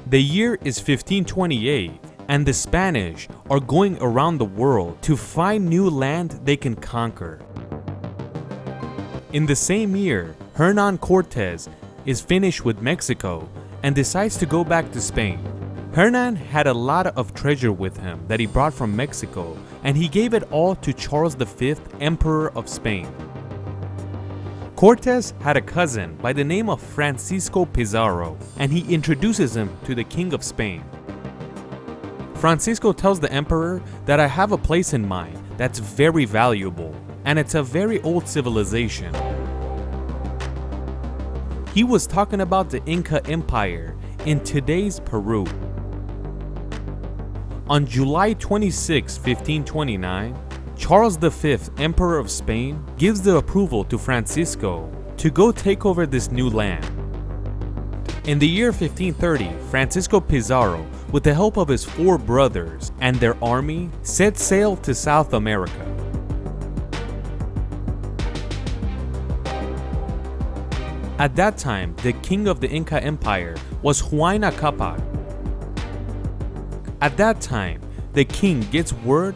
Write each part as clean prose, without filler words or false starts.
The year is 1528, and the Spanish are going around the world to find new land they can conquer. In the same year, Hernán Cortés is finished with Mexico and decides to go back to Spain. Hernán had a lot of treasure with him that he brought from Mexico, and he gave it all to Charles V, Emperor of Spain. Cortés had a cousin by the name of Francisco Pizarro, and he introduces him to the King of Spain. Francisco tells the emperor that I have a place in mind that's very valuable, and it's a very old civilization. He was talking about the Inca Empire in today's Peru. On July 26, 1529, Charles V, Emperor of Spain, gives the approval to Francisco to go take over this new land. In the year 1530, Francisco Pizarro, with the help of his 4 brothers and their army, set sail to South America. At that time, the king of the Inca Empire was Huayna Capac. At that time, the king gets word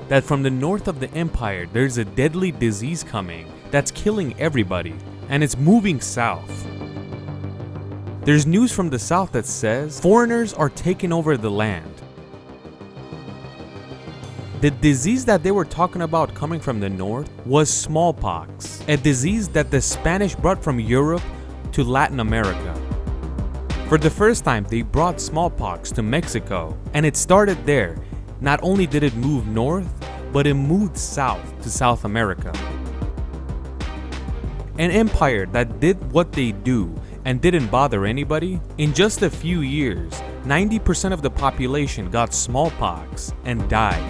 that from the north of the empire there's a deadly disease coming that's killing everybody, and it's moving south. There's news from the south that says foreigners are taking over the land. The disease that they were talking about coming from the north was smallpox, a disease that the Spanish brought from Europe to Latin America. For the first time, they brought smallpox to Mexico, and it started there. Not only did it move north, but it moved south to South America. An empire that did what they do and didn't bother anybody, in just a few years, 90% of the population got smallpox and died.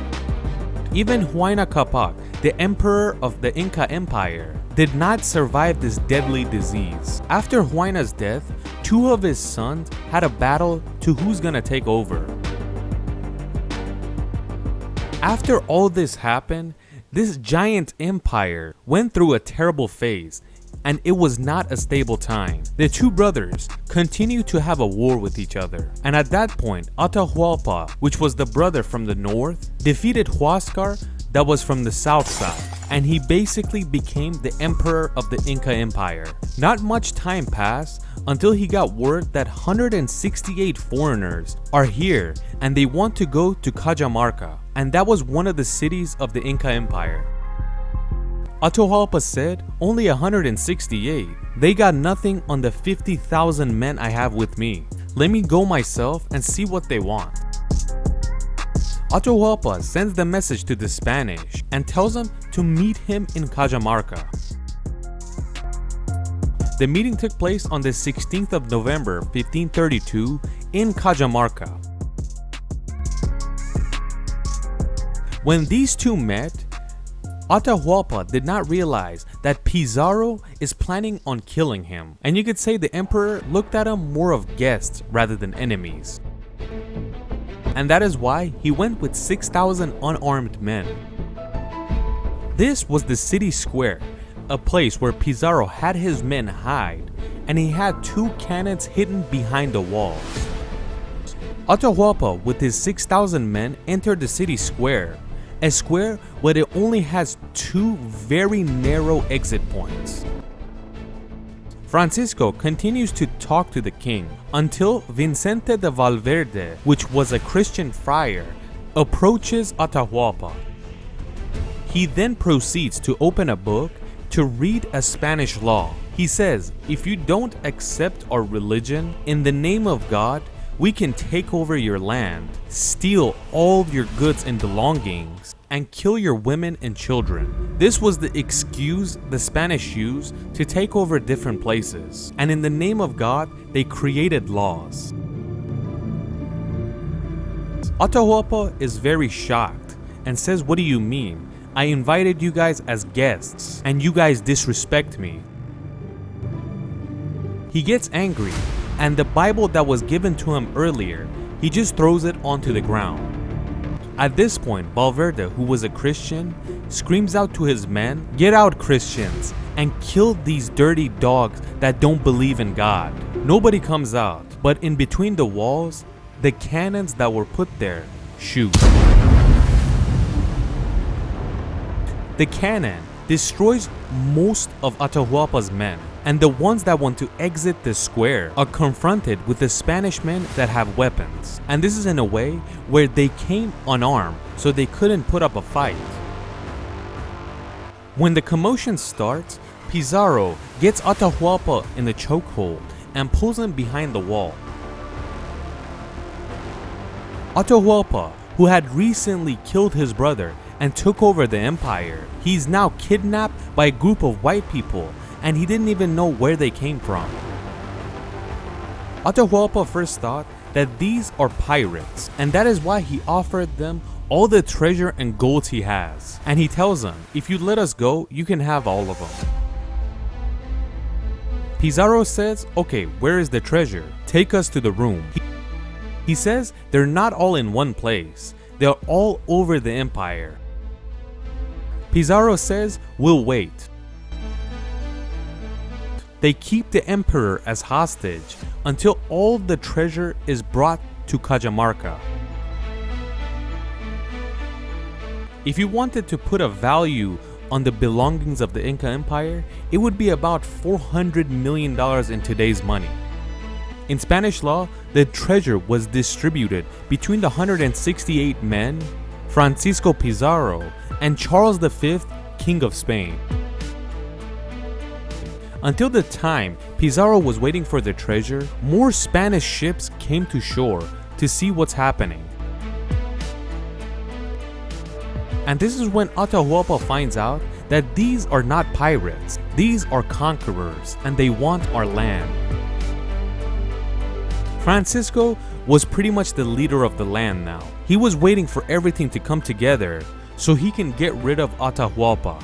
Even Huayna Capac, the emperor of the Inca Empire, did not survive this deadly disease. After Huayna's death, 2 of his sons had a battle to who's gonna take over. After all this happened, this giant empire went through a terrible phase, and it was not a stable time. The 2 brothers continued to have a war with each other, and at that point, Atahualpa, which was the brother from the north, defeated Huáscar that was from the south side, and he basically became the emperor of the Inca Empire. Not much time passed until he got word that 168 foreigners are here and they want to go to Cajamarca, and that was one of the cities of the Inca Empire. Atahualpa said, only 168. They got nothing on the 50,000 men I have with me. Let me go myself and see what they want. Atahualpa sends the message to the Spanish and tells them to meet him in Cajamarca. The meeting took place on the 16th of November 1532 in Cajamarca. When these 2 met, Atahualpa did not realize that Pizarro is planning on killing him, and you could say the emperor looked at him more of guests rather than enemies. And that is why he went with 6,000 unarmed men. This was the city square, a place where Pizarro had his men hide, and he had 2 cannons hidden behind the walls. Atahualpa with his 6,000 men entered the city square, a square where it only has 2 very narrow exit points. Francisco continues to talk to the king until Vicente de Valverde, which was a Christian friar, approaches Atahualpa. He then proceeds to open a book to read a Spanish law. He says, if you don't accept our religion, in the name of God, we can take over your land, steal all your goods and belongings, and kill your women and children. This was the excuse the Spanish used to take over different places, and in the name of God, they created laws. Atahualpa is very shocked and says, what do you mean? I invited you guys as guests, and you guys disrespect me. He gets angry, and the Bible that was given to him earlier, he just throws it onto the ground. At this point, Valverde, who was a Christian, screams out to his men, "Get out, Christians! and kill these dirty dogs that don't believe in God. Nobody comes out, but in between the walls, the cannons that were put there shoot. The cannon destroys most of Atahualpa's men, and the ones that want to exit the square are confronted with the Spanish men that have weapons. And this is in a way where they came unarmed, so they couldn't put up a fight. When the commotion starts, Pizarro gets Atahualpa in the chokehold and pulls him behind the wall. Atahualpa, who had recently killed his brother and took over the empire, he's now kidnapped by a group of white people, and he didn't even know where they came from. Atahualpa first thought that these are pirates, and that is why he offered them all the treasure and gold he has. And he tells them, if you let us go, you can have all of them. Pizarro says, okay, where is the treasure? Take us to the room. He says they're not all in one place. They're all over the empire. Pizarro says, we'll wait. They keep the emperor as hostage until all the treasure is brought to Cajamarca. If you wanted to put a value on the belongings of the Inca Empire, it would be about $400 million in today's money. In Spanish law, the treasure was distributed between the 168 men, Francisco Pizarro, and Charles V, King of Spain. Until the time Pizarro was waiting for the treasure, more Spanish ships came to shore to see what's happening. And this is when Atahualpa finds out that these are not pirates, these are conquerors, and they want our land. Francisco was pretty much the leader of the land now. He was waiting for everything to come together so he can get rid of Atahualpa.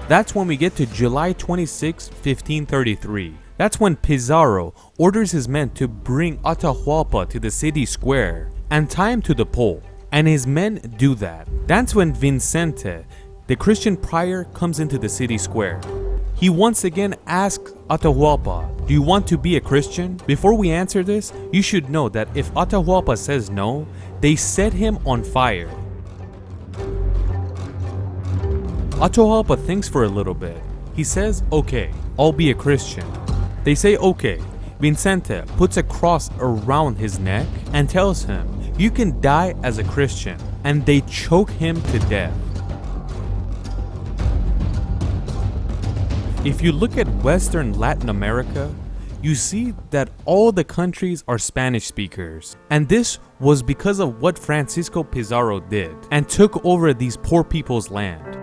That's when we get to July 26, 1533. That's when Pizarro orders his men to bring Atahualpa to the city square and tie him to the pole. And his men do that. That's when Vicente, the Christian prior, comes into the city square. He once again asks Atahualpa, do you want to be a Christian? Before we answer this, you should know that if Atahualpa says no, they set him on fire. Atahualpa thinks for a little bit. He says, okay, I'll be a Christian. They say okay. Vicente puts a cross around his neck and tells him, you can die as a Christian, and they choke him to death. If you look at Western Latin America, you see that all the countries are Spanish speakers. And this was because of what Francisco Pizarro did and took over these poor people's land.